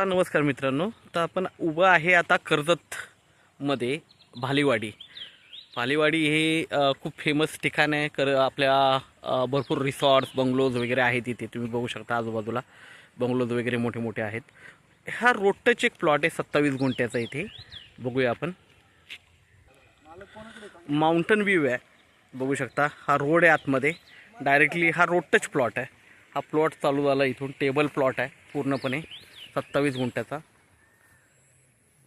नमस्कार मित्रांनो. तर आपण उभं आहे आता कर्जतमध्ये भालीवाडी. भालीवाडी हे खूप फेमस ठिकाण आहे. भरपूर रिसॉर्ट्स बंगलोज वगैरे आहेत इथे. तुम्ही बघू शकता आजूबाजूला बंगलोज वगैरे मोठे मोठे आहेत. हा रोड टच एक प्लॉट आहे 27 गुंठ्याचा. इथे बघूया आपण. माउंटन व्ह्यू आहे, बघू शकता. हा रोड आहे आतमध्ये डायरेक्टली. हा रोड टच प्लॉट आहे. हा प्लॉट चालू झाला इथून. टेबल प्लॉट आहे पूर्णपणे 27 गुंठ्याचा.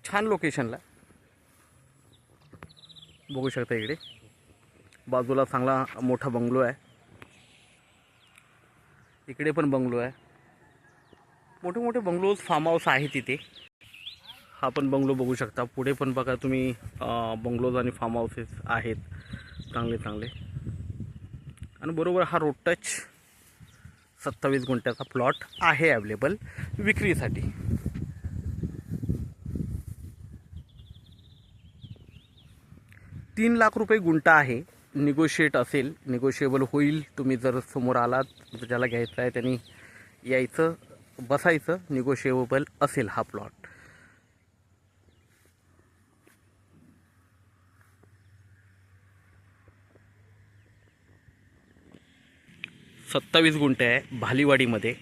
छान लोकेशनला बघू शकता. इकडे बाजूला चांगला मोठा बंगलो आहे. इकडे पण बंगलो आहे. मोठे मोठे बंगलोज फार्म हाऊस आहेत तिथे. हा पण बंगलो बघू शकता. पुढे पण बघा तुम्ही बंगलोज आणि फार्म हाऊसेस आहेत चांगले चांगले. आणि बरोबर हा रोड टच 27 गुंठ्याचा प्लॉट आहे अवेलेबल विक्रीसाठी. 3 लाख रुपये गुंठा आहे. निगोशिएट असेल, निगोशिएबल होईल. तुम्ही जर समोर आलात, ज्याला घ्यायचं आहे त्यांनी यायचं, बसायचं. निगोशिएबल असेल हा प्लॉट. 27 गुंठे आहे भालीवाडीमध्ये.